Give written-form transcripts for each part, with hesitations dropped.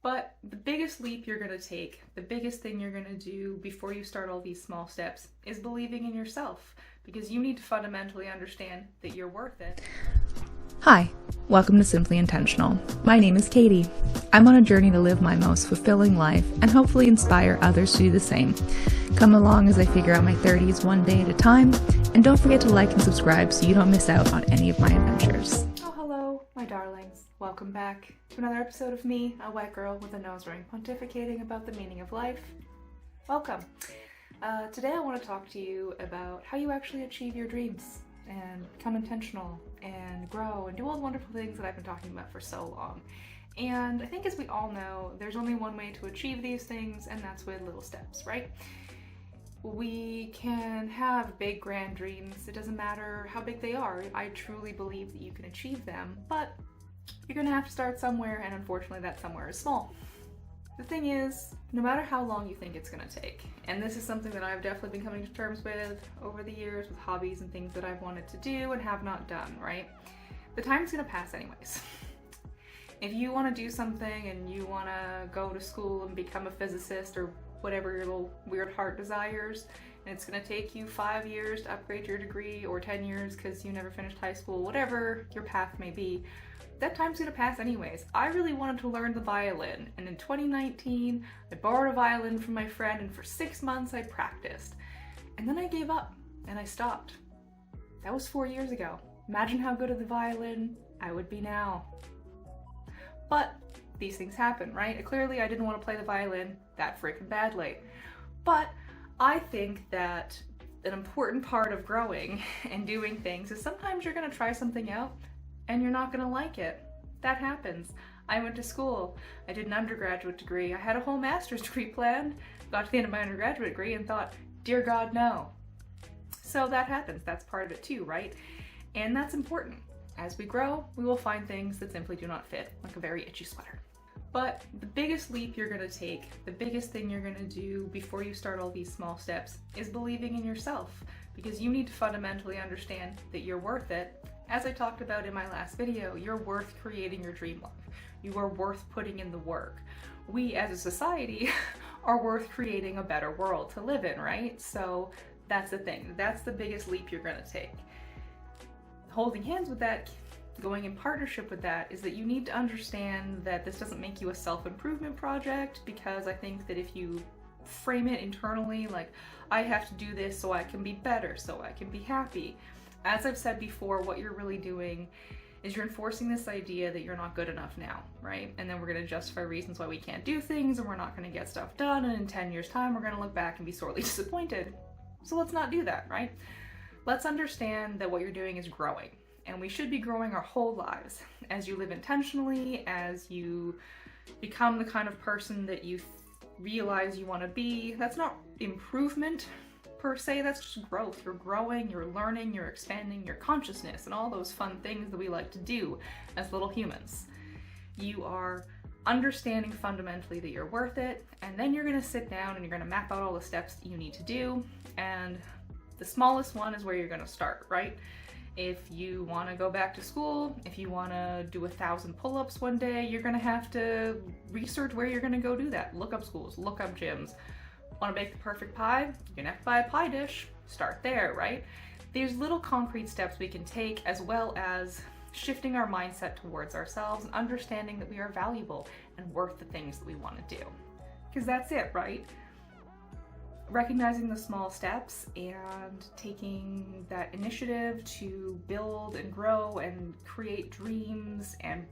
But the biggest leap you're going to take, the biggest thing you're going to do before you start all these small steps is believing in yourself, because you need to fundamentally understand that you're worth it. Hi, welcome to Simply Intentional. My name is Katie. I'm on a journey to live my most fulfilling life and hopefully inspire others to do the same. Come along as I figure out my 30s one day at a time, and don't forget to like and subscribe so you don't miss out on any of my adventures. Oh, hello, my darlings. Welcome back to another episode of me, a white girl with a nose ring, pontificating about the meaning of life. Welcome. Today I want to talk to you about how you actually achieve your dreams and become intentional and grow and do all the wonderful things that I've been talking about for so long. And I think, as we all know, there's only one way to achieve these things, and that's with little steps, right? We can have big, grand dreams. It doesn't matter how big they are. I truly believe that you can achieve them, but you're gonna have to start somewhere, and unfortunately that somewhere is small. The thing is, no matter how long you think it's gonna take, and this is something that I've definitely been coming to terms with over the years with hobbies and things that I've wanted to do and have not done, right? The time's gonna pass anyways. If you wanna do something and you wanna go to school and become a physicist or whatever your little weird heart desires, and it's gonna take you 5 years to upgrade your degree, or 10 years because you never finished high school, whatever your path may be, that time's gonna pass anyways. I really wanted to learn the violin, and in 2019, I borrowed a violin from my friend, and for 6 months I practiced. And then I gave up, and I stopped. That was 4 years ago. Imagine how good at the violin I would be now. But these things happen, right? Clearly I didn't want to play the violin that freaking badly. But I think that an important part of growing and doing things is sometimes you're gonna try something out and you're not gonna like it. That happens. I went to school. I did an undergraduate degree. I had a whole master's degree planned. Got to the end of my undergraduate degree and thought, dear God, no. So that happens. That's part of it too, right? And that's important. As we grow, we will find things that simply do not fit, like a very itchy sweater. But the biggest leap you're gonna take, the biggest thing you're gonna do before you start all these small steps is believing in yourself, because you need to fundamentally understand that you're worth it. As I talked about in my last video, you're worth creating your dream life. You are worth putting in the work. We as a society are worth creating a better world to live in, right? So that's the thing. That's the biggest leap you're gonna take. Holding hands with that, going in partnership with that, is that you need to understand that this doesn't make you a self-improvement project, because I think that if you frame it internally, like, I have to do this so I can be better, so I can be happy. As I've said before, what you're really doing is you're enforcing this idea that you're not good enough now, right? And then we're gonna justify reasons why we can't do things, and we're not gonna get stuff done, and in 10 years time, we're gonna look back and be sorely disappointed. So let's not do that, right? Let's understand that what you're doing is growing, and we should be growing our whole lives. As you live intentionally, as you become the kind of person that you realize you want to be, that's not improvement per se, that's just growth. You're growing, you're learning, you're expanding your consciousness, and all those fun things that we like to do as little humans. You are understanding fundamentally that you're worth it, and then you're going to sit down and you're going to map out all the steps that you need to do, and the smallest one is where you're going to start, right? If you want to go back to school, if you want to do 1,000 pull-ups one day, you're going to have to research where you're going to go do that. Look up schools, look up gyms. Want to make the perfect pie? You're going to have to buy a pie dish. Start there, right? There's little concrete steps we can take, as well as shifting our mindset towards ourselves and understanding that we are valuable and worth the things that we want to do. Because that's it, right? Recognizing the small steps and taking that initiative to build and grow and create dreams and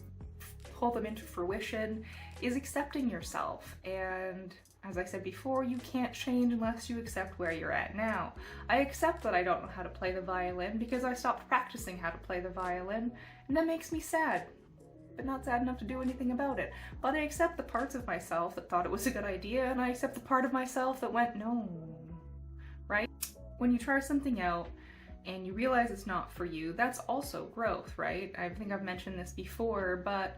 pull them into fruition is accepting yourself. And as I said before, you can't change unless you accept where you're at now. I accept that I don't know how to play the violin because I stopped practicing how to play the violin, and that makes me sad, but not sad enough to do anything about it. But I accept the parts of myself that thought it was a good idea, and I accept the part of myself that went, no, right? When you try something out and you realize it's not for you, that's also growth, right? I think I've mentioned this before, but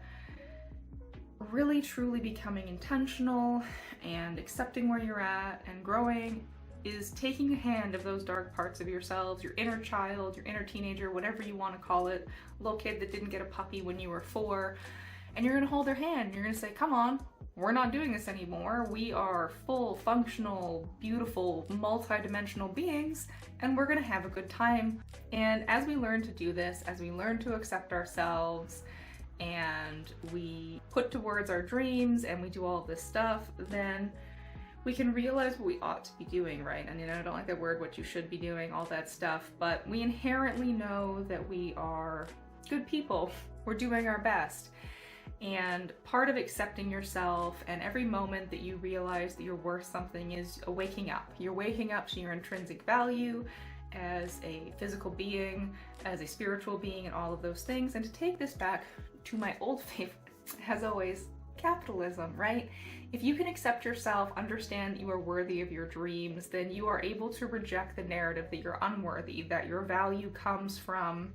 really truly becoming intentional and accepting where you're at and growing is taking a hand of those dark parts of yourselves, your inner child, your inner teenager, whatever you want to call it, little kid that didn't get a puppy when you were 4, and you're going to hold their hand. You're going to say, come on, we're not doing this anymore. We are full, functional, beautiful, multi-dimensional beings, and we're gonna have a good time. And as we learn to do this, as we learn to accept ourselves, and we put towards our dreams, and we do all of this stuff, then we can realize what we ought to be doing, right? And I don't like that word, what you should be doing, all that stuff, but we inherently know that we are good people. We're doing our best. And part of accepting yourself and every moment that you realize that you're worth something is a waking up. You're waking up to your intrinsic value as a physical being, as a spiritual being, and all of those things. And to take this back to my old favorite, as always, capitalism, right? If you can accept yourself, understand that you are worthy of your dreams, then you are able to reject the narrative that you're unworthy, that your value comes from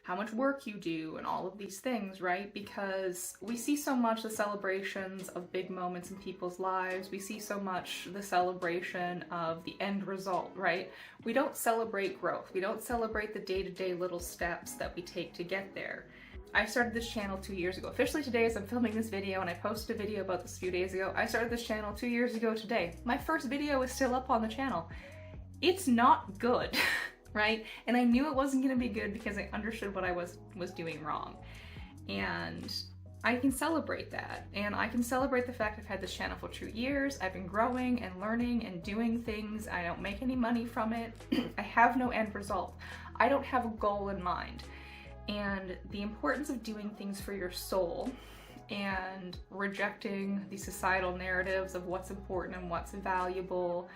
how much work you do and all of these things, right? Because we see so much the celebrations of big moments in people's lives. We see so much the celebration of the end result, right? We don't celebrate growth. We don't celebrate the day-to-day little steps that we take to get there. I started this channel 2 years ago. Officially today, as I'm filming this video, and I posted a video about this a few days ago, I started this channel 2 years ago today. My first video is still up on the channel. It's not good. Right? And I knew it wasn't going to be good because I understood what I was doing wrong. And I can celebrate that. And I can celebrate the fact I've had this channel for 2 years. I've been growing and learning and doing things. I don't make any money from it. I have no end result. I don't have a goal in mind. And the importance of doing things for your soul and rejecting the societal narratives of what's important and what's valuable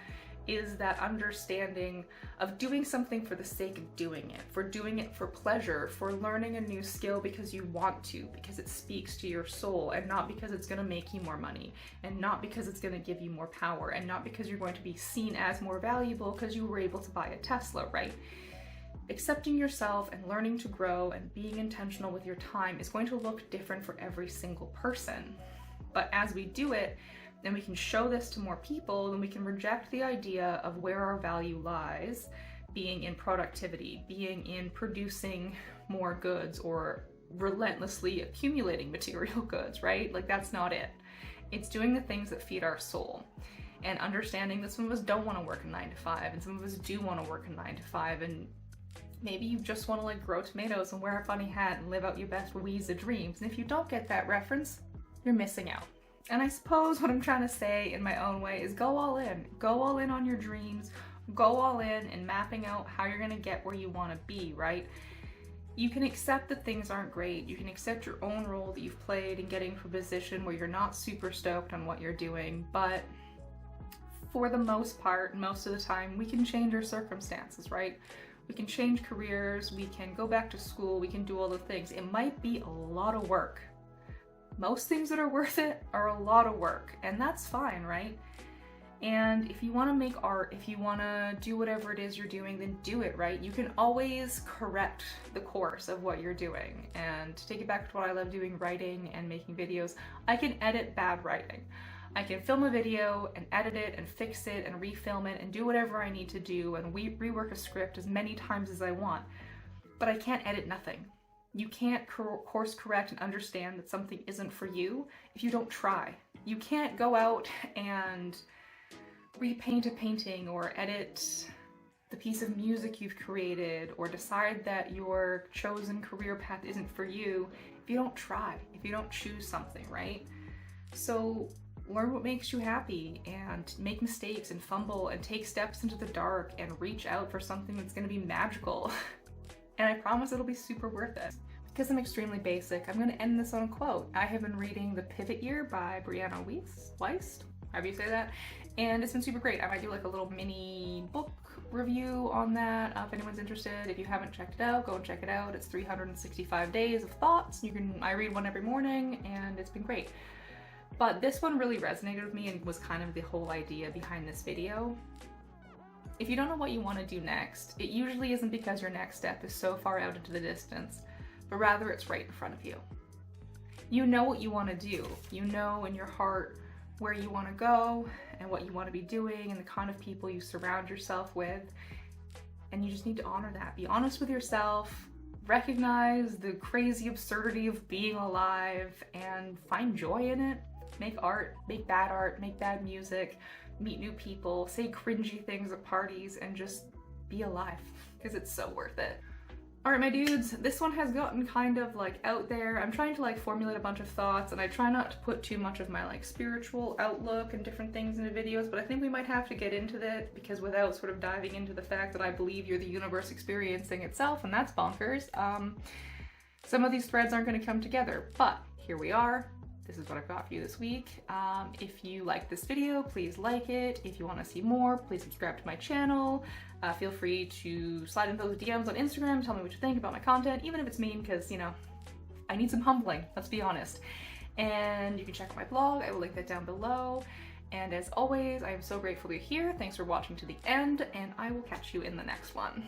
is that understanding of doing something for the sake of doing it for pleasure, for learning a new skill because you want to, because it speaks to your soul, and not because it's going to make you more money, and not because it's going to give you more power, and not because you're going to be seen as more valuable because you were able to buy a Tesla, right? Accepting yourself and learning to grow and being intentional with your time is going to look different for every single person. But as we do it, and we can show this to more people, then we can reject the idea of where our value lies, being in productivity, being in producing more goods or relentlessly accumulating material goods, right? Like, that's not it. It's doing the things that feed our soul, and understanding that some of us don't want to work a 9 to 5, and some of us do want to work a 9 to 5, and maybe you just want to like grow tomatoes and wear a funny hat and live out your best Louisa dreams. And if you don't get that reference, you're missing out. And I suppose what I'm trying to say in my own way is go all in. Go all in on your dreams. Go all in mapping out how you're going to get where you want to be, right? You can accept that things aren't great. You can accept your own role that you've played in getting to a position where you're not super stoked on what you're doing, but for the most part, most of the time, we can change our circumstances, right? We can change careers, we can go back to school, we can do all the things. It might be a lot of work. Most things that are worth it are a lot of work, and that's fine, right? And if you want to make art, if you want to do whatever it is you're doing, then do it, right? You can always correct the course of what you're doing. And to take it back to what I love doing, writing and making videos, I can edit bad writing. I can film a video and edit it and fix it and refilm it and do whatever I need to do and rework a script as many times as I want. But I can't edit nothing. You can't course correct and understand that something isn't for you if you don't try. You can't go out and repaint a painting or edit the piece of music you've created or decide that your chosen career path isn't for you if you don't try, if you don't choose something, right? So learn what makes you happy and make mistakes and fumble and take steps into the dark and reach out for something that's going to be magical. And I promise it'll be super worth it. Because I'm extremely basic, I'm going to end this on a quote. I have been reading The Pivot Year by Brianna Wiest, however you say that, and it's been super great. I might do like a little mini book review on that if anyone's interested. If you haven't checked it out, go and check it out. It's 365 days of thoughts. I read one every morning, and it's been great. But this one really resonated with me and was kind of the whole idea behind this video. If you don't know what you want to do next, it usually isn't because your next step is so far out into the distance, but rather it's right in front of you. You know what you want to do. You know in your heart where you want to go and what you want to be doing and the kind of people you surround yourself with. And you just need to honor that. Be honest with yourself, recognize the crazy absurdity of being alive, and find joy in it. make art, make bad music, meet new people, say cringy things at parties, and just be alive, because it's so worth it. Alright my dudes, this one has gotten kind of like out there. I'm trying to like formulate a bunch of thoughts, and I try not to put too much of my like spiritual outlook and different things into videos, but I think we might have to get into that, because without sort of diving into the fact that I believe you're the universe experiencing itself, and that's bonkers, some of these threads aren't going to come together, but here we are. This is what I've got for you this week. If you like this video, please like it. If you want to see more, please subscribe to my channel. Feel free to slide into those DMs on Instagram, tell me what you think about my content, even if it's mean, because, you know, I need some humbling, let's be honest. And you can check out my blog, I will link that down below. And as always, I am so grateful you're here. Thanks for watching to the end, and I will catch you in the next one.